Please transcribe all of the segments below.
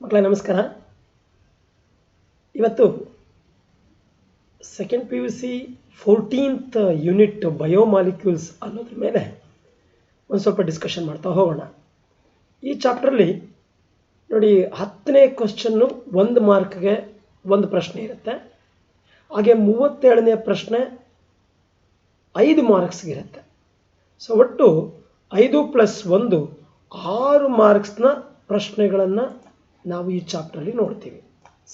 ಮಕ್ಕಳೇ ನಮಸ್ಕಾರ. ಇವತ್ತು second PUC 14th unit biomolecules ಅನ್ನೋದ್ರ ಮೇಲೆ ಒಂದು ಸ್ವಲ್ಪ ಡಿಸ್ಕಷನ್ ಮಾಡ್ತಾ ಹೋಗೋಣ. ಈ ಚಾಪ್ಟರ್ಲಿ ನೋಡಿ 10ನೇ ಕ್ವಶನ್ನು 1 ಮಾರ್ಕ್ಗೆ ಒಂದು ಪ್ರಶ್ನೆ ಇರುತ್ತೆ. ಹಾಗೆ 37ನೇ ಪ್ರಶ್ನೆ 5 ಮಾರ್ಕ್ಸ್ಗಿರುತ್ತೆ. ಸೊ ಒಟ್ಟು 5 + 1 6 ಮಾರ್ಕ್ಸ್ನ ಪ್ರಶ್ನೆಗಳನ್ನು ನಾವು ಈ ಚಾಪ್ಟರ್ಲಿ ನೋಡ್ತೀವಿ.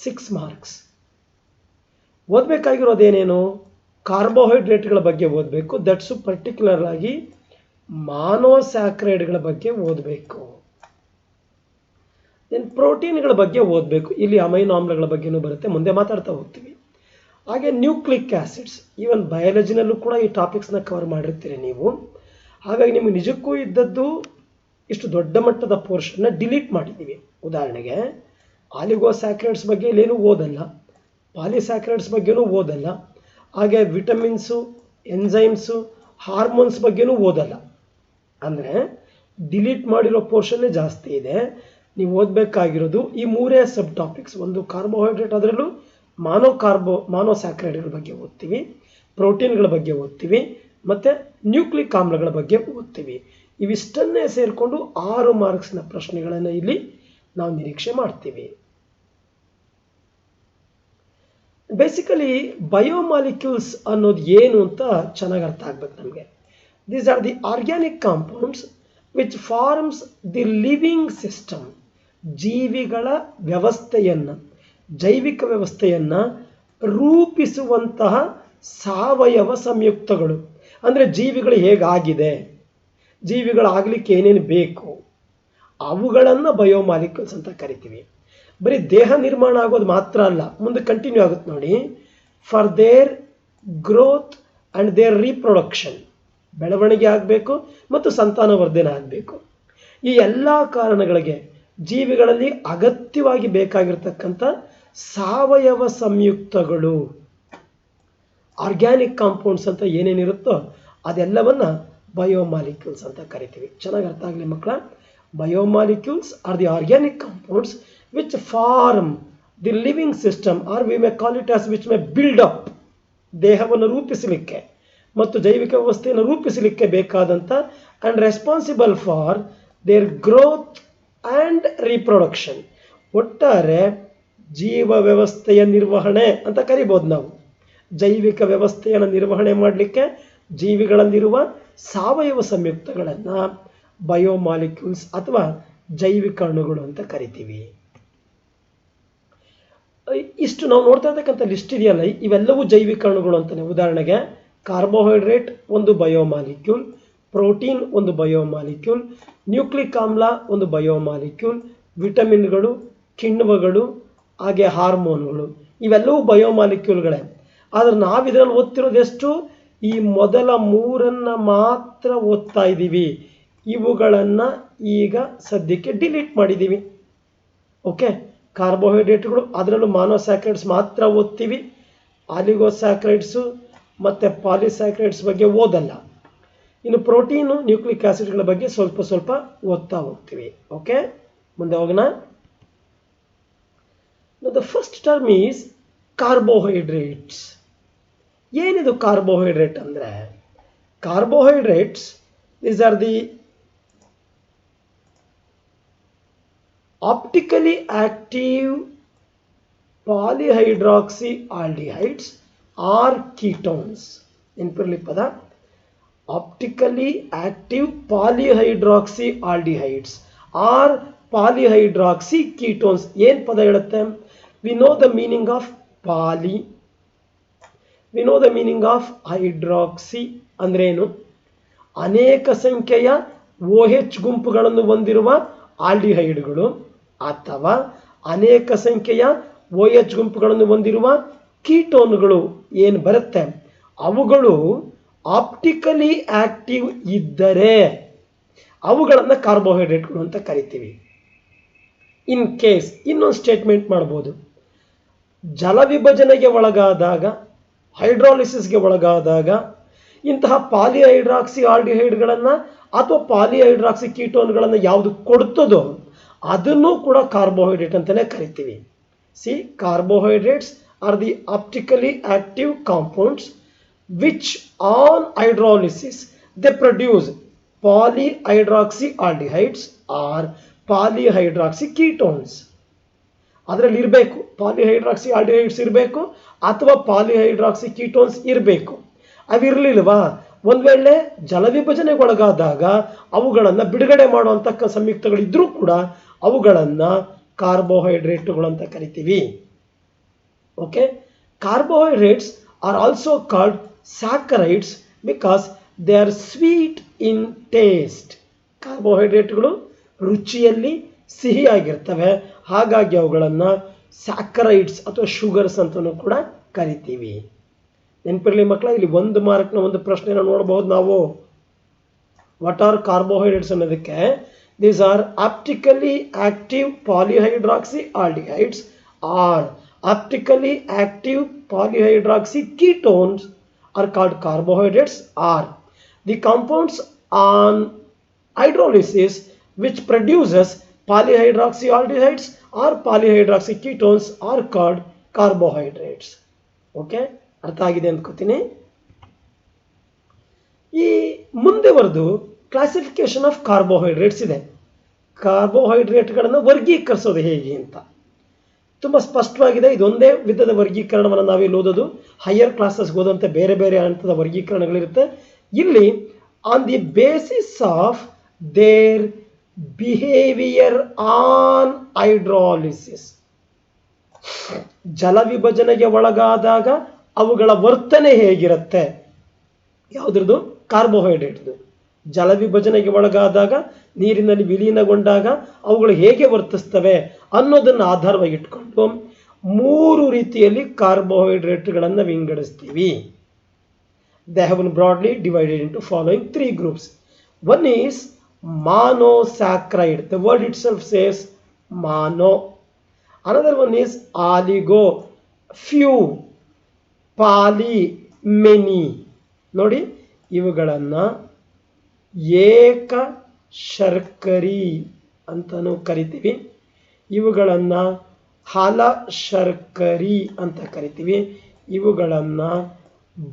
6 ಮಾರ್ಕ್ಸ್. ಓದಬೇಕಾಗಿರೋದೇನೇನು? ಕಾರ್ಬೋಹೈಡ್ರೇಟ್ಗಳ ಬಗ್ಗೆ ಓದಬೇಕು. ದಟ್ಸು ಪರ್ಟಿಕ್ಯುಲರ್ ಆಗಿ ಮಾನೋಸ್ಯಾಕ್ರೈಡ್ಗಳ ಬಗ್ಗೆ ಓದಬೇಕು. ದೆನ್ ಪ್ರೋಟೀನ್ಗಳ ಬಗ್ಗೆ ಓದಬೇಕು. ಇಲ್ಲಿ ಅಮೈನೋ ಆಮ್ಲಗಳ ಬಗ್ಗೆನೂ ಬರುತ್ತೆ, ಮುಂದೆ ಮಾತಾಡ್ತಾ ಹೋಗ್ತೀವಿ. ಹಾಗೆ ನ್ಯೂಕ್ಲಿಕ್ ಆ್ಯಸಿಡ್ಸ್, ಈವನ್ ಬಯಾಲಜಿನಲ್ಲೂ ಕೂಡ ಈ ಟಾಪಿಕ್ಸ್ನ ಕವರ್ ಮಾಡಿರ್ತೀರಿ ನೀವು. ಹಾಗಾಗಿ ನಿಮಗೆ ನಿಜಕ್ಕೂ ಇದ್ದದ್ದು ಇಷ್ಟು ದೊಡ್ಡ ಮಟ್ಟದ ಪೋರ್ಷನ್ನ ಡಿಲೀಟ್ ಮಾಡಿದ್ದೀವಿ. ಉದಾಹರಣೆಗೆ ಆಲಿಗೋಸ್ಯಾಕ್ರೈಡ್ಸ್ ಬಗ್ಗೆ ಇಲ್ಲೇನೂ ಓದಲ್ಲ, ಪಾಲಿಸ್ಯಾಕ್ರೈಡ್ಸ್ ಬಗ್ಗೆನೂ ಓದಲ್ಲ, ಹಾಗೆ ವಿಟಮಿನ್ಸು, ಎನ್ಸೈಮ್ಸು, ಹಾರ್ಮೋನ್ಸ್ ಬಗ್ಗೆನೂ ಓದಲ್ಲ. ಅಂದರೆ ಡಿಲೀಟ್ ಮಾಡಿರೋ ಪೋರ್ಷನ್ನೇ ಜಾಸ್ತಿ ಇದೆ. ನೀವು ಓದಬೇಕಾಗಿರೋದು ಈ 3 ಸಬ್ ಟಾಪಿಕ್ಸ್. ಒಂದು ಕಾರ್ಬೋಹೈಡ್ರೇಟ್, ಅದರಲ್ಲೂ ಮಾನೋಸ್ಯಾಕ್ರೈಡ್ಗಳ ಬಗ್ಗೆ ಓದ್ತೀವಿ, ಪ್ರೋಟೀನ್ಗಳ ಬಗ್ಗೆ ಓದ್ತೀವಿ, ಮತ್ತು ನ್ಯೂಕ್ಲಿಕ್ ಆಮ್ಲಗಳ ಬಗ್ಗೆ ಓದ್ತೀವಿ. ಇವಿಷ್ಟನ್ನೇ ಸೇರಿಕೊಂಡು 6 ಮಾರ್ಕ್ಸ್ನ ಪ್ರಶ್ನೆಗಳನ್ನು ಇಲ್ಲಿ ನಾವು ನಿರೀಕ್ಷೆ ಮಾಡ್ತೀವಿ. ಬೇಸಿಕಲಿ ಬಯೋಮಾಲಿಕ್ಯೂಲ್ಸ್ ಅನ್ನೋದು ಏನು ಅಂತ ಚೆನ್ನಾಗಿ ಅರ್ಥ ಆಗ್ಬೇಕು ನಮಗೆ. These are the organic compounds which forms the living system. ಜೀವಿಗಳ ವ್ಯವಸ್ಥೆಯನ್ನು, ಜೈವಿಕ ವ್ಯವಸ್ಥೆಯನ್ನು ರೂಪಿಸುವಂತಹ ಸಾವಯವ ಸಂಯುಕ್ತಗಳು. ಅಂದರೆ ಜೀವಿಗಳು ಹೇಗಾಗಿದೆ, ಜೀವಿಗಳಾಗಲಿಕ್ಕೆ ಏನೇನು ಬೇಕು, ಅವುಗಳನ್ನು ಬಯೋಮಾಲಿಕ್ಯೂಲ್ಸ್ ಅಂತ ಕರಿತೀವಿ. ಬರೀ ದೇಹ ನಿರ್ಮಾಣ ಆಗೋದು ಮಾತ್ರ ಅಲ್ಲ, ಮುಂದೆ ಕಂಟಿನ್ಯೂ ಆಗುತ್ತೆ ನೋಡಿ. For their growth and their reproduction, ಬೆಳವಣಿಗೆ ಆಗಬೇಕು ಮತ್ತು ಸಂತಾನವರ್ಧನೆ ಆಗಬೇಕು. ಈ ಎಲ್ಲ ಕಾರಣಗಳಿಗೆ ಜೀವಿಗಳಲ್ಲಿ ಅಗತ್ಯವಾಗಿ ಬೇಕಾಗಿರ್ತಕ್ಕಂಥ ಸಾವಯವ ಸಂಯುಕ್ತಗಳು, ಆರ್ಗ್ಯಾನಿಕ್ ಕಾಂಪೌಂಡ್ಸ್ ಅಂತ ಏನೇನಿರುತ್ತೋ ಅದೆಲ್ಲವನ್ನು ಬಯೋಮಾಲಿಕ್ಯೂಲ್ಸ್ ಅಂತ ಕರಿತೀವಿ. ಚೆನ್ನಾಗಿ ಅರ್ಥ ಆಗಲಿ ಮಕ್ಕಳ. Biomolecules R the organic compounds which form the living system, or we may call it as which may build up, ದೇಹವನ್ನು ರೂಪಿಸಲಿಕ್ಕೆ ಮತ್ತು ಜೈವಿಕ ವ್ಯವಸ್ಥೆಯನ್ನು ರೂಪಿಸಲಿಕ್ಕೆ ಬೇಕಾದಂಥ and responsible for their growth and reproduction. ಒಟ್ಟಾರೆ ಜೀವ ವ್ಯವಸ್ಥೆಯ ನಿರ್ವಹಣೆ ಅಂತ ಕರಿಬೋದು ನಾವು. ಜೈವಿಕ ವ್ಯವಸ್ಥೆಯನ್ನು ನಿರ್ವಹಣೆ ಮಾಡಲಿಕ್ಕೆ ಜೀವಿಗಳಲ್ಲಿರುವ ಸಾವಯವ ಸಂಯುಕ್ತಗಳನ್ನು ಬಯೋಮಾಲಿಕ್ಯೂಲ್ಸ್ ಅಥವಾ ಜೈವಿಕ ಅಣುಗಳು ಅಂತ ಕರಿತೀವಿ. ಇಷ್ಟು ನಾವು ನೋಡ್ತಾ ಇರ್ತಕ್ಕಂಥ ಲಿಸ್ಟ್ ಇದೆಯಲ್ಲ, ಇವೆಲ್ಲವೂ ಜೈವಿಕ ಅಣುಗಳು ಅಂತಾನೆ. ಉದಾಹರಣೆಗೆ ಕಾರ್ಬೋಹೈಡ್ರೇಟ್ ಒಂದು ಬಯೋಮಾಲಿಕ್ಯೂಲ್, ಪ್ರೋಟೀನ್ ಒಂದು ಬಯೋಮಾಲಿಕ್ಯೂಲ್, ನ್ಯೂಕ್ಲಿಕ್ ಆಮ್ಲ ಒಂದು ಬಯೋಮಾಲಿಕ್ಯೂಲ್, ವಿಟಮಿನ್ಗಳು, ಕಿಣ್ವಗಳು, ಹಾಗೆ ಹಾರ್ಮೋನ್ಗಳು, ಇವೆಲ್ಲವೂ ಬಯೋಮಾಲಿಕ್ಯೂಲ್ಗಳೇ. ಆದರೆ ನಾವಿದರಲ್ಲಿ ಓದ್ತಿರೋದೆಷ್ಟು? ಈ ಮೊದಲ 3 ಮಾತ್ರ ಓದ್ತಾ ಇದ್ದೀವಿ. ಇವುಗಳನ್ನು ಈಗ ಸದ್ಯಕ್ಕೆ ಡಿಲೀಟ್ ಮಾಡಿದ್ದೀವಿ. ಓಕೆ, ಕಾರ್ಬೋಹೈಡ್ರೇಟ್ಗಳು, ಅದರಲ್ಲೂ ಮಾನೋಸ್ಯಾಕ್ರೈಡ್ಸ್ ಮಾತ್ರ ಓದ್ತೀವಿ. ಆಲಿಗೋಸ್ಯಾಕ್ರೈಡ್ಸು ಮತ್ತು ಪಾಲಿಸ್ಯಾಕ್ರೈಡ್ಸ್ ಬಗ್ಗೆ ಓದಲ್ಲ. ಇನ್ನು ಪ್ರೋಟೀನು, ನ್ಯೂಕ್ಲಿಕ್ ಆ್ಯಸಿಡ್ಗಳ ಬಗ್ಗೆ ಸ್ವಲ್ಪ ಓದ್ತಾ ಹೋಗ್ತೀವಿ. ಓಕೆ, ಮುಂದೆ ಹೋಗೋಣ. The first term is carbohydrates. ಏನಿದು ಕಾರ್ಬೋಹೈಡ್ರೇಟ್ ಅಂದರೆ? Carbohydrates these are the optically active polyhydroxyaldehydes or ketones. ನೆನಪಿರಲಿ ಪದ, optically active polyhydroxyaldehydes or polyhydroxy ketones. ಏನು ಪದ ಹೇಳುತ್ತೆ? We know the meaning of poly, we know the meaning of hydroxy ಅಂದ್ರೇನು? ಅನೇಕ ಸಂಖ್ಯೆಯ OH ಗುಂಪುಗಳನ್ನು ಹೊಂದಿರುವ ಆಲ್ಡಿಹೈಡ್ಗಳು ಅಥವಾ ಅನೇಕ ಸಂಖ್ಯೆಯ OH ಗುಂಪುಗಳನ್ನು ಹೊಂದಿರುವ ಕೀಟೋನ್ಗಳು ಏನು ಬರುತ್ತೆ, ಅವುಗಳು ಆಪ್ಟಿಕಲಿ ಆಕ್ಟಿವ್ ಇದ್ದರೆ ಅವುಗಳನ್ನು ಕಾರ್ಬೋಹೈಡ್ರೇಟ್ಗಳು ಅಂತ ಕರಿತೀವಿ. ಇನ್ ಕೇಸ್ ಇನ್ನೊಂದು ಸ್ಟೇಟ್ಮೆಂಟ್ ಮಾಡ್ಬೋದು, ಜಲವಿಭಜನೆಗೆ ಒಳಗಾದಾಗ, ಹೈಡ್ರಾಲಿಸಿಸ್ಗೆ ಒಳಗಾದಾಗ ಇಂತಹ ಪಾಲಿಹೈಡ್ರಾಕ್ಸಿ ಆಲ್ಡಿಹೈಡ್ಗಳನ್ನು ಅಥವಾ ಪಾಲಿಹೈಡ್ರಾಕ್ಸಿ ಕೀಟೋನ್ಗಳನ್ನು ಯಾವುದು ಕೊಡ್ತದೋ ಅದನ್ನು ಕೂಡ ಕಾರ್ಬೋಹೈಡ್ರೇಟ್ ಅಂತಾನೆ ಕರಿತೀವಿ. See, carbohydrates are the optically active compounds which on hydrolysis they produce polyhydroxy aldehydes or polyhydroxy ketones. ಅದರಲ್ಲಿ ಇರಬೇಕು ಪಾಲಿಹೈಡ್ರಾಕ್ಸಿ ಆಲ್ಡಿಹೈಡ್ಸ್ ಇರಬೇಕು ಅಥವಾ ಪಾಲಿಹೈಡ್ರಾಕ್ಸಿ ಕೀಟೋನ್ಸ್ ಇರಬೇಕು. ಅವಿರಲಿಲ್ವಾ, ಒಂದ್ ವೇಳೆ ಜಲವಿಭಜನೆಗೊಳಗಾದಾಗ ಅವುಗಳನ್ನು ಬಿಡುಗಡೆ ಮಾಡುವಂಥ ಸಂಯುಕ್ತಗಳಿದ್ರೂ ಕೂಡ ಅವುಗಳನ್ನ ಕಾರ್ಬೋಹೈಡ್ರೇಟ್ಗಳು ಅಂತ ಕರಿತೀವಿ. Okay, carbohydrates are also called saccharides because they are sweet in taste. ಕಾರ್ಬೋಹೈಡ್ರೇಟ್ಗಳು ರುಚಿಯಲ್ಲಿ ಸಿಹಿಯಾಗಿರ್ತವೆ, ಹಾಗಾಗಿ ಅವುಗಳನ್ನು ಸ್ಯಾಕರೈಡ್ಸ್ ಅಥವಾ ಶುಗರ್ಸ್ ಅಂತಲೂ ಕೂಡ ಕರಿತೀವಿ. ನೆನಪಿರಲಿ ಮಕ್ಕಳ, ಇಲ್ಲಿ 1 ಮಾರ್ಕ್ನ ಒಂದು ಪ್ರಶ್ನೆನ ನೋಡಬಹುದು ನಾವು. ವಾಟ್ ಆರ್ ಕಾರ್ಬೋಹೈಡ್ರೇಟ್ಸ್ ಅನ್ನೋದಕ್ಕೆ these are optically active polyhydroxy aldehydes or optically active polyhydroxy ketones are called carbohydrates are the compounds on hydrolysis which produces polyhydroxyaldehydes or polyhydroxy ketones are called carbohydrates. Okay, ಅರ್ಥ ಆಗಿದೆ ಅಂದ್ಕೋತೀನಿ. ಈ ಮುಂದೆ ಬರೆದು classification of carbohydrates ಇದೆ. ಕಾರ್ಬೋಹೈಡ್ರೇಟ್ಗಳನ್ನು ವರ್ಗೀಕರಿಸೋದು ಹೇಗೆ ಅಂತ ತುಂಬ ಸ್ಪಷ್ಟವಾಗಿದೆ. ಇದೊಂದೇ ವಿಧದ ವರ್ಗೀಕರಣವನ್ನು ನಾವಿಲ್ಲಿ ಓದೋದು. ಹೈಯರ್ ಕ್ಲಾಸಸ್ಗೆ ಓದಂತೆ ಬೇರೆ ಬೇರೆ ಹಂತದ ವರ್ಗೀಕರಣಗಳಿರುತ್ತೆ. ಇಲ್ಲಿ on the basis of their behaviour on hydrolysis, ಜಲವಿಭಜನೆಗೆ ಒಳಗಾದಾಗ ಅವುಗಳ ವರ್ತನೆ ಹೇಗಿರುತ್ತೆ, ಯಾವುದ್ರದ್ದು, ಕಾರ್ಬೋಹೈಡ್ರೇಟ್ದು. ಜಲವಿಭಜನೆಗೆ ಒಳಗಾದಾಗ, ನೀರಿನಲ್ಲಿ ವಿಲೀನಗೊಂಡಾಗ ಅವುಗಳು ಹೇಗೆ ವರ್ತಿಸ್ತವೆ ಅನ್ನೋದನ್ನು ಆಧಾರವಾಗಿಟ್ಕೊಂಡು 3 ರೀತಿಯಲ್ಲಿ ಕಾರ್ಬೋಹೈಡ್ರೇಟ್ಗಳನ್ನು ವಿಂಗಡಿಸ್ತೀವಿ. They have been broadly divided into following 3 groups. One is monosaccharide. The word itself says mono. Another one is oligo, few, poly, many. ನೋಡಿ, ಇವುಗಳನ್ನು ಏಕ ಶರ್ಕರಿ ಅಂತಲೂ ಕರಿತೀವಿ. ಇವುಗಳನ್ನು ಹಲ ಶರ್ಕರಿ ಅಂತ ಕರಿತೀವಿ. ಇವುಗಳನ್ನು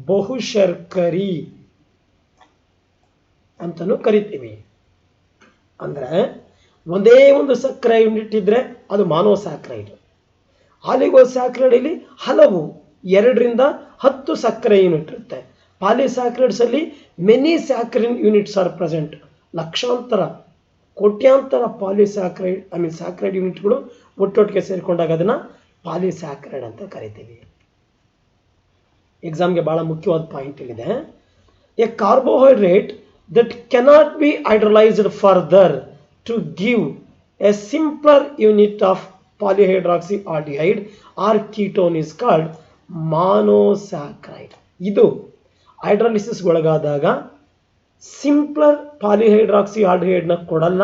ಬಹುಶರ್ಕರಿ ಅಂತಲೂ ಕರಿತೀವಿ. ಅಂದರೆ ಒಂದೇ ಒಂದು ಸಕ್ಕರೆ ಯೂನಿಟ್ ಇದ್ದರೆ ಅದು ಮಾನೋಸ್ಯಾಕ್ರೈಡ್. ಆಲಿಗೋಸ್ಯಾಕ್ರೈಡಲ್ಲಿ ಹಲವು 2 ರಿಂದ 10 ಸಕ್ಕರೆ ಯೂನಿಟ್ ಇರುತ್ತೆ. ಪಾಲಿಸ್ಯಾಕ್ರೈಡ್ಸ್ ಅಲ್ಲಿ ಮೆನಿ ಸ್ಯಾಕ್ರಿನ್ ಯೂನಿಟ್ಸ್ ಆರ್ ಪ್ರೆಸೆಂಟ್. ಲಕ್ಷಾಂತರ ಕೋಟ್ಯಾಂತರ ಪಾಲಿಸ್ಯಾಕ್ರೈಡ್ ಸ್ಯಾಕ್ರೈಡ್ ಯೂನಿಟ್ಗಳು ಒಟ್ಟೊಟ್ಟಿಗೆ ಸೇರಿಕೊಂಡಾಗ ಅದನ್ನು ಪಾಲಿಸ್ಯಾಕ್ರೈಡ್ ಅಂತ ಕರಿತೀವಿ. ಎಕ್ಸಾಮ್ಗೆ ಬಹಳ ಮುಖ್ಯವಾದ ಪಾಯಿಂಟ್ ಇಲ್ಲಿದೆ. A carbohydrate that cannot be hydrolysed further to give a simpler unit of polyhydroxy aldehyde or ketone is called monosaccharide. ಇದು ಹೈಡ್ರಾಲಿಸಿಸ್ ಒಳಗಾದಾಗ ಸಿಂಪ್ಲರ್ ಪಾಲಿಹೈಡ್ರಾಕ್ಸಿ ಆಲ್ಡಿಹೈಡ್ನ ಕೊಡಲ್ಲ,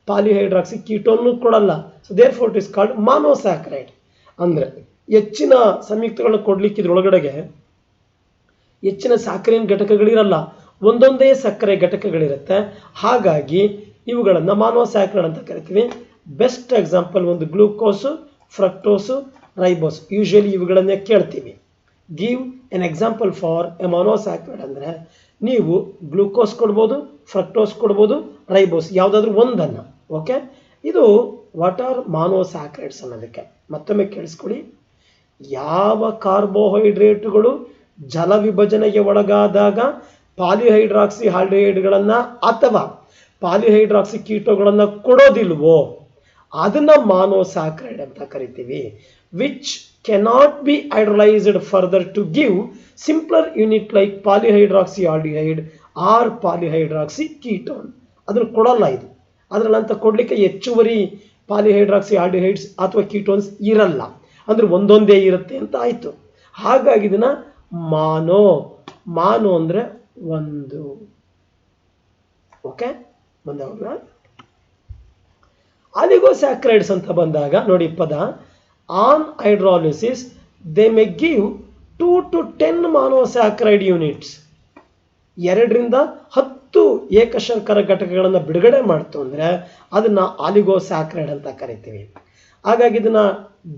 ಪಾಲಿಹೈಡ್ರಾಕ್ಸಿ ಕೀಟೋನ್ ಕೊಡಲ್ಲ. So therefore it is called monosaccharide. ಅಂದರೆ ಹೆಚ್ಚಿನ ಸಂಯುಕ್ತಗಳನ್ನ ಕೊಡ್ಲಿಕ್ಕೆ ಇದ್ರೊಳಗಡೆಗೆ ಹೆಚ್ಚಿನ saccharin ಘಟಕಗಳಿರಲ್ಲ, ಒಂದೊಂದೇ ಸಕ್ಕರೆ ಘಟಕಗಳಿರುತ್ತೆ. ಹಾಗಾಗಿ ಇವುಗಳನ್ನು ಮಾನೋಸ್ಯಾಕ್ರೈಡ್ ಅಂತ ಕರಿತೀವಿ. ಬೆಸ್ಟ್ ಎಕ್ಸಾಂಪಲ್ ಒಂದು ಗ್ಲೂಕೋಸು, ಫ್ರಕ್ಟೋಸು, ರೈಬೋಸ್. ಯೂಶುವಲಿ ಇವುಗಳನ್ನೇ ಕೇಳ್ತೀವಿ. Give an example for a monosaccharide ಅಂದರೆ ನೀವು ಗ್ಲೂಕೋಸ್ ಕೊಡ್ಬೋದು, ಫ್ರಕ್ಟೋಸ್ ಕೊಡ್ಬೋದು, ರೈಬೋಸ್ ಯಾವುದಾದ್ರೂ ಒಂದನ್ನು. ಓಕೆ, ಇದು ವಾಟ್ ಆರ್ ಮಾನೋಸ್ಯಾಕ್ರೈಡ್ಸ್ ಅನ್ನೋದಕ್ಕೆ. ಮತ್ತೊಮ್ಮೆ ಕೇಳಿಸ್ಕೊಳ್ಳಿ, ಯಾವ ಕಾರ್ಬೋಹೈಡ್ರೇಟ್ಗಳು ಜಲವಿಭಜನೆಗೆ ಒಳಗಾದಾಗ ಪಾಲಿಹೈಡ್ರಾಕ್ಸಿ ಆಲ್ಡಿಹೈಡ್ಗಳನ್ನು ಅಥವಾ ಪಾಲಿಹೈಡ್ರಾಕ್ಸಿ ಕೀಟೋಗಳನ್ನು ಕೊಡೋದಿಲ್ವೋ ಅದನ್ನು ಮಾನೋಸ್ಯಾಕ್ರೈಡ್ ಅಂತ ಕರಿತೀವಿ. Which cannot be hydrolysed further to give simpler unit like polyhydroxy aldehyde or polyhydroxy ketone. ಅದನ್ನು ಕೊಡಲ್ಲ ಇದು. ಅದರಲ್ಲಂತ ಕೊಡಲಿಕ್ಕೆ ಹೆಚ್ಚುವರಿ ಪಾಲಿಹೈಡ್ರಾಕ್ಸಿ ಆಲ್ಡಿಹೈಡ್ಸ್ ಅಥವಾ ಕೀಟೋನ್ಸ್ ಇರಲ್ಲ, ಅಂದರೆ ಒಂದೊಂದೇ ಇರುತ್ತೆ ಅಂತ ಆಯಿತು. ಹಾಗಾಗಿ ಇದನ್ನು ಮಾನೋ ಅಂದರೆ ಒಂದು. ಓಕೆ, ಬಂದವಾಗ ಆಲಿಗೋಸ್ಯಾಕ್ರೈಡ್ಸ್ ಅಂತ ಬಂದಾಗ ನೋಡಿ ಪದ, on hydrolysis they may give 2 to 10 monosaccharide units. 2 ರಿಂದ 10 ಏಕಶರ್ಕರ ಘಟಕಗಳನ್ನು ಬಿಡುಗಡೆ ಮಾಡ್ತು ಅಂದರೆ ಅದನ್ನ ಆಲಿಗೋಸ್ಯಾಕ್ರೈಡ್ ಅಂತ ಕರಿತೀವಿ. ಹಾಗಾಗಿ ಇದನ್ನ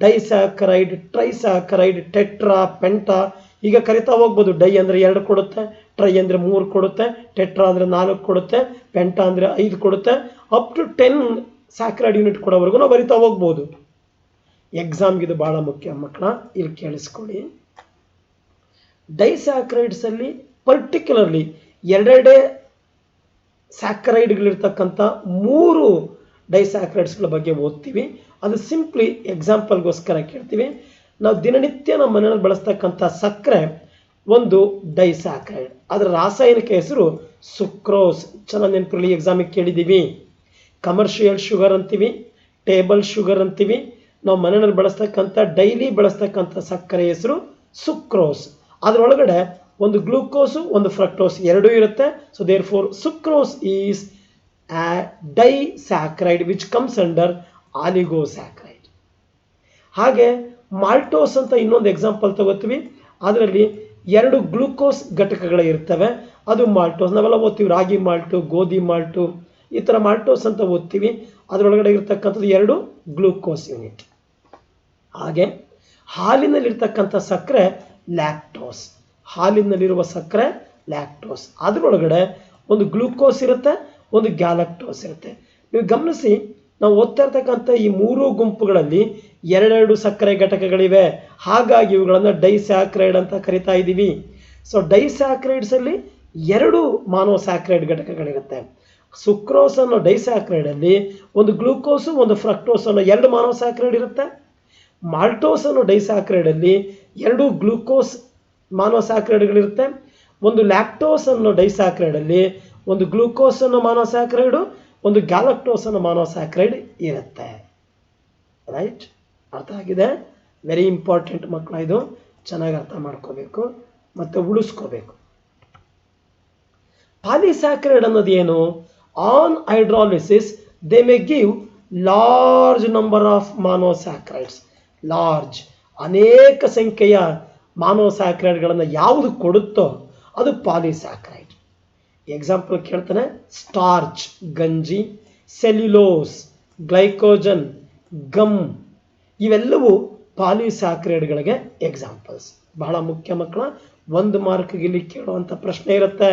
ಡೈಸ್ಯಾಕರೈಡ್, ಟ್ರೈಸ್ಯಾಕರೈಡ್, ಟೆಟ್ರಾ, ಪೆಂಟಾ ಈಗ ಕರಿತಾ ಹೋಗ್ಬೋದು. ಡೈ ಅಂದರೆ 2 ಕೊಡುತ್ತೆ, ಟ್ರೈ ಅಂದರೆ 3 ಕೊಡುತ್ತೆ, ಟೆಟ್ರಾ ಅಂದರೆ 4 ಕೊಡುತ್ತೆ, ಪೆಂಟಾ ಅಂದರೆ 5 ಕೊಡುತ್ತೆ, ಅಪ್ ಟು 10 ಸ್ಯಾಕ್ರೈಡ್ ಯೂನಿಟ್ ಕೊಡೋವರೆಗೂ ನಾವು ಬರಿತಾ ಹೋಗ್ಬೋದು. ಎಕ್ಸಾಮ್ಗೆ ಇದು ಬಹಳ ಮುಖ್ಯ ಮಕ್ಕಳ, ಇಲ್ಲಿ ಕೇಳಿಸ್ಕೊಳ್ಳಿ. ಡೈಸ್ಯಾಕ್ರೈಡ್ಸ್ ಅಲ್ಲಿ ಪರ್ಟಿಕ್ಯುಲರ್ಲಿ 2 ಸ್ಯಾಕ್ರೈಡ್ಗಳಿರ್ತಕ್ಕಂಥ 3 ಡೈಸ್ಯಾಕ್ರೈಡ್ಸ್ಗಳ ಬಗ್ಗೆ ಓದ್ತೀವಿ. ಅದು ಸಿಂಪ್ಲಿ ಎಕ್ಸಾಂಪಲ್ಗೋಸ್ಕರ ಕೇಳ್ತೀವಿ. ನಾವು ದಿನನಿತ್ಯ ನಮ್ಮ ಮನೆಯಲ್ಲಿ ಬಳಸ್ತಕ್ಕಂಥ ಸಕ್ಕರೆ ಒಂದು ಡೈಸ್ಯಾಕ್ರೈಡ್, ಅದರ ರಾಸಾಯನಿಕ ಹೆಸರು ಸುಕ್ರೋಸ್. ಚೆನ್ನಾಗಿ ನೆನಪಿರಲಿ, ಎಕ್ಸಾಮಿಗೆ ಕೇಳಿದ್ದೀವಿ. ಕಮರ್ಷಿಯಲ್ ಶುಗರ್ ಅಂತೀವಿ, ಟೇಬಲ್ ಶುಗರ್ ಅಂತೀವಿ. ನಾವು ಮನೆಯಲ್ಲಿ ಬಳಸ್ತಕ್ಕಂಥ ಡೈಲಿ ಬಳಸ್ತಕ್ಕಂಥ ಸಕ್ಕರೆ ಹೆಸರು ಸುಕ್ರೋಸ್. ಅದರೊಳಗಡೆ ಒಂದು ಗ್ಲೂಕೋಸು ಒಂದು ಫ್ರಕ್ಟೋಸ್ ಎರಡೂ ಇರುತ್ತೆ. So therefore sucrose is a disaccharide which comes under oligosaccharide. ಹಾಗೆ ಮಾಲ್ಟೋಸ್ ಅಂತ ಇನ್ನೊಂದು ಎಕ್ಸಾಂಪಲ್ ತಗೋತೀವಿ. ಅದರಲ್ಲಿ 2 ಗ್ಲೂಕೋಸ್ ಘಟಕಗಳು ಇರ್ತವೆ, ಅದು ಮಾಲ್ಟೋಸ್. ನಾವೆಲ್ಲ ಓದ್ತೀವಿ ರಾಗಿ ಮಾಲ್ಟು, ಗೋಧಿ ಮಾಲ್ಟು, ಈ ಥರ ಮಾಲ್ಟೋಸ್ ಅಂತ ಓದ್ತೀವಿ. ಅದರೊಳಗಡೆ ಇರ್ತಕ್ಕಂಥದ್ದು 2 ಗ್ಲೂಕೋಸ್ ಯೂನಿಟ್. ಹಾಗೆ ಹಾಲಿನಲ್ಲಿರ್ತಕ್ಕಂಥ ಸಕ್ಕರೆ ಲ್ಯಾಕ್ಟೋಸ್, ಹಾಲಿನಲ್ಲಿರುವ ಸಕ್ಕರೆ ಲ್ಯಾಕ್ಟೋಸ್. ಅದರೊಳಗಡೆ ಒಂದು ಗ್ಲೂಕೋಸ್ ಇರುತ್ತೆ, ಒಂದು ಗ್ಯಾಲಕ್ಟೋಸ್ ಇರುತ್ತೆ. ನೀವು ಗಮನಿಸಿ, ನಾವು ಓದ್ತಾ ಇರ್ತಕ್ಕಂಥ ಈ 3 ಗುಂಪುಗಳಲ್ಲಿ 2 ಸಕ್ಕರೆ ಘಟಕಗಳಿವೆ. ಹಾಗಾಗಿ ಇವುಗಳನ್ನು ಡೈಸ್ಯಾಕ್ರೈಡ್ ಅಂತ ಕರಿತಾ ಇದ್ದೀವಿ. ಸೊ ಡೈಸ್ಯಾಕ್ರೈಡ್ಸ್ ಅಲ್ಲಿ 2 ಮಾನೋಸ್ಯಾಕ್ರೈಡ್ ಘಟಕಗಳಿರುತ್ತೆ. ಸುಕ್ರೋಸ್ ಅನ್ನೋ ಡೈಸ್ಯಾಕ್ರೈಡ್ ಅಲ್ಲಿ ಒಂದು ಗ್ಲೂಕೋಸು ಒಂದು ಫ್ರಕ್ಟೋಸ್ ಅನ್ನೋ 2 ಮಾನೋಸ್ಯಾಕ್ರೈಡ್ ಇರುತ್ತೆ. ಮಾಲ್ಟೋಸ್ ಅನ್ನೋ ಡೈಸ್ಯಾಕ್ರೈಡ್ ಅಲ್ಲಿ 2 ಗ್ಲೂಕೋಸ್ ಮಾನೋಸ್ಯಾಕ್ರೈಡ್ಗಳಿರುತ್ತೆ. ಒಂದು ಲ್ಯಾಕ್ಟೋಸ್ ಅನ್ನೋ ಡೈಸ್ಯಾಕ್ರೈಡ್ ಅಲ್ಲಿ ಒಂದು ಗ್ಲೂಕೋಸ್ ಅನ್ನೋ ಮಾನೋಸ್ಯಾಕ್ರೈಡು, ಒಂದು ಗ್ಯಾಲಕ್ಟೋಸ್ ಅನ್ನೋ ಮಾನೋಸ್ಯಾಕ್ರೈಡ್ ಇರುತ್ತೆ. ರೈಟ್, ಅರ್ಥ ಆಗಿದೆ? ವೆರಿ ಇಂಪಾರ್ಟೆಂಟ್ ಮಕ್ಕಳ, ಇದು ಚೆನ್ನಾಗಿ ಅರ್ಥ ಮಾಡ್ಕೋಬೇಕು ಮತ್ತೆ ಉಳಿಸ್ಕೋಬೇಕು. ಪಾಲಿಸ್ಯಾಕ್ರೈಡ್ ಅನ್ನೋದು ಏನು? On hydrolysis they may give large number of monosaccharides. Large, ಅನೇಕ ಸಂಖ್ಯೆಯ ಮಾನೋಸ್ಯಾಕ್ರೈಡ್ಗಳನ್ನು ಯಾವುದು ಕೊಡುತ್ತೋ ಅದು ಪಾಲಿಸ್ಯಾಕ್ರೈಡ್. ಎಕ್ಸಾಂಪಲ್ ಕೇಳ್ತಾನೆ, ಸ್ಟಾರ್ಚ್ ಗಂಜಿ, ಸೆಲ್ಯುಲೋಸ್, ಗ್ಲೈಕೋಜನ್, ಗಮ್, ಇವೆಲ್ಲವೂ ಪಾಲಿಸ್ಯಾಕ್ರೈಡ್ಗಳಿಗೆ ಎಕ್ಸಾಂಪಲ್ಸ್. ಬಹಳ ಮುಖ್ಯ ಮಕ್ಕಳ, 1 ಮಾರ್ಕ್ಗೆ ಇಲ್ಲಿ ಕೇಳುವಂಥ ಪ್ರಶ್ನೆ ಇರುತ್ತೆ.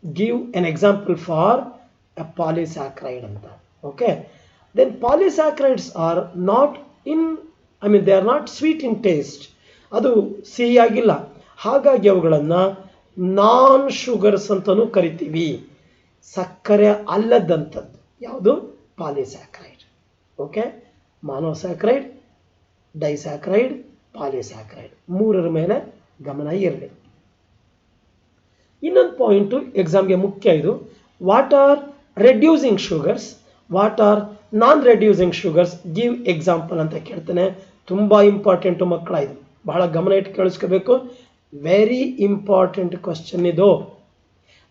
Give an example for a polysaccharide ಅಂತ. Okay, then polysaccharides are not they are not sweet in taste. ಅದು ಸಿಹಿಯಾಗಿಲ್ಲ, ಹಾಗಾಗಿ ಅವುಗಳನ್ನು ನಾನ್ ಶುಗರ್ಸ್ ಅಂತಲೂ ಕರಿತೀವಿ. ಸಕ್ಕರೆ ಅಲ್ಲದಂಥದ್ದು ಯಾವುದು? ಪಾಲಿಸ್ಯಾಕ್ರೈಡ್. ಓಕೆ, ಮಾನೋಸ್ಯಾಕ್ರೈಡ್, ಡೈಸ್ಯಾಕ್ರೈಡ್, ಪಾಲಿಸ್ಯಾಕ್ರೈಡ್, 3ರ ಮೇಲೆ ಗಮನ ಇರಲಿ. ಇನ್ನೊಂದು ಪಾಯಿಂಟು ಎಕ್ಸಾಮ್ಗೆ ಮುಖ್ಯ ಇದು. What are reducing sugars, what are non reducing sugars, give example ಅಂತ ಕೇಳ್ತಾನೆ. ತುಂಬ ಇಂಪಾರ್ಟೆಂಟು ಮಕ್ಕಳ, ಇದು ಬಹಳ ಗಮನ ಇಟ್ಟು ಕೇಳಿಸ್ಕೋಬೇಕು. ವೆರಿ ಇಂಪಾರ್ಟೆಂಟ್ ಕ್ವಶನ್ ಇದು.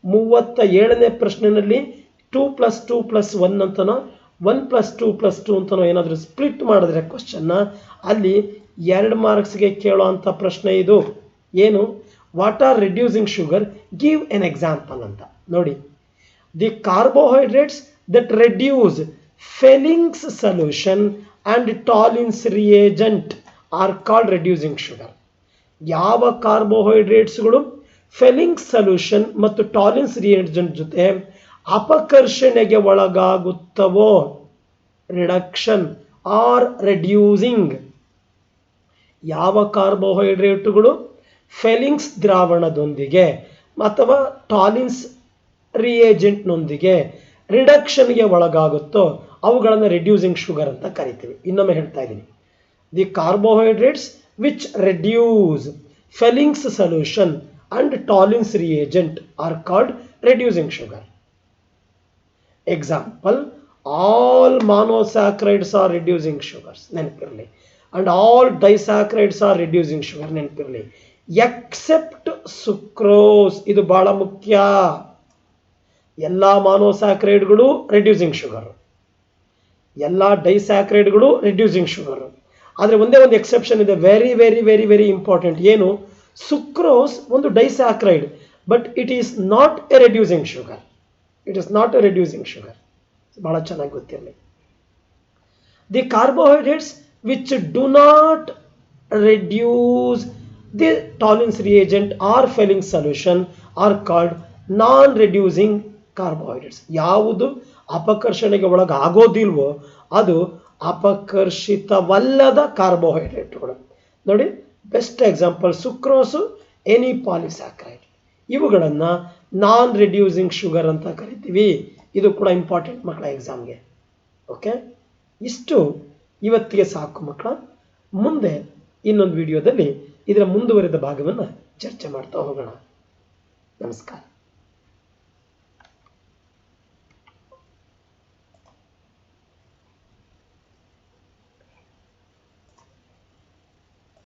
37ನೇ ಪ್ರಶ್ನೆಯಲ್ಲಿ 2+2+1 ಅಂತನೋ 1+2+2 ಅಂತನೋ ಏನಾದರೂ ಸ್ಪ್ಲಿಟ್ ಮಾಡಿದ್ರೆ ಕ್ವಶನ್ನ, ಅಲ್ಲಿ 2 ಮಾರ್ಕ್ಸ್ಗೆ ಕೇಳೋ ಅಂಥ ಪ್ರಶ್ನೆ ಇದು. ಏನು? What are reducing sugar, give an example ಅಂತ. ನೋಡಿ, the carbohydrates that reduce Fehling's solution and Tollens reagent are called reducing sugar. ಯಾವ ಕಾರ್ಬೋಹೈಡ್ರೇಟ್ಸ್ಗಳು ಫೆಲಿಂಗ್ಸ್ ಸೊಲ್ಯೂಷನ್ ಮತ್ತು ಟಾಲಿನ್ಸ್ ರಿಯೇಜೆಂಟ್ ಜೊತೆ ಅಪಕರ್ಷಣೆಗೆ ಒಳಗಾಗುತ್ತವೋ, ರಿಡಕ್ಷನ್ ಆರ್ ರೆಡ್ಯೂಸಿಂಗ್. ಯಾವ ಕಾರ್ಬೋಹೈಡ್ರೇಟ್ಗಳು ಫೆಲಿಂಗ್ಸ್ ದ್ರಾವಣದೊಂದಿಗೆ ಅಥವಾ ಟಾಲಿನ್ಸ್ ರಿಯೇಜೆಂಟ್ನೊಂದಿಗೆ ರಿಡಕ್ಷನ್ಗೆ ಒಳಗಾಗುತ್ತೋ ಅವುಗಳನ್ನು ರೆಡ್ಯೂಸಿಂಗ್ ಶುಗರ್ ಅಂತ ಕರಿತೀವಿ. ಇನ್ನೊಮ್ಮೆ ಹೇಳ್ತಾ ಇದ್ದೀನಿ, the carbohydrates which reduce Felling's solution and Tollens reagent are called reducing sugar. Example, all monosaccharides are reducing sugars, ನೆನಪಿರಲಿ, and all disaccharides are reducing sugar, ನೆನಪಿರಲಿ, except sucrose. ಇದು ಬಹಳ ಮುಖ್ಯ. ಎಲ್ಲ ಮಾನೋಸ್ಯಾಕ್ರೈಡ್ಗಳು ರೆಡ್ಯೂಸಿಂಗ್ ಶುಗರ್, ಎಲ್ಲ ಡೈಸ್ಯಾಕ್ರೈಡ್ಗಳು ರೆಡ್ಯೂಸಿಂಗ್ ಶುಗರ್. ಆದರೆ ಒಂದೇ ಒಂದು ಎಕ್ಸೆಪ್ಷನ್ ಇದೆ, very very very very important. ಏನು? ಸುಕ್ರೋಸ್ ಒಂದು disaccharide, but it is not a reducing sugar. It is not a reducing sugar. ಬಹಳ ಚೆನ್ನಾಗಿ ಗೊತ್ತಿರಲಿ. The carbohydrates which do not reduce the Tollens reagent or Fehling solution are called non-reducing carbohydrates. ಯಾವುದು ಅಪಕರ್ಷಣೆಗೆ ಒಳಗಾಗೋದಿಲ್ವೋ ಅದು ಅಪಕರ್ಷಿತವಲ್ಲದ ಕಾರ್ಬೋಹೈಡ್ರೇಟ್ಗಳು. ನೋಡಿ, best example ಸುಕ್ರೋಸು, any ಪಾಲಿಸ್ಯಾಕ್ರೈಡ್, ಇವುಗಳನ್ನು ನಾನ್ reducing sugar ಅಂತ ಕರಿತೀವಿ. ಇದು ಕೂಡ ಇಂಪಾರ್ಟೆಂಟ್ ಮಕ್ಕಳ ಎಕ್ಸಾಮ್ಗೆ. ಓಕೆ, ಇಷ್ಟು ಇವತ್ತಿಗೆ ಸಾಕು ಮಕ್ಕಳ. ಮುಂದೆ ಇನ್ನೊಂದು ವಿಡಿಯೋದಲ್ಲಿ ಇದರ ಮುಂದುವರೆದ ಭಾಗವನ್ನು ಚರ್ಚೆ ಮಾಡ್ತಾ ಹೋಗೋಣ. ನಮಸ್ಕಾರ.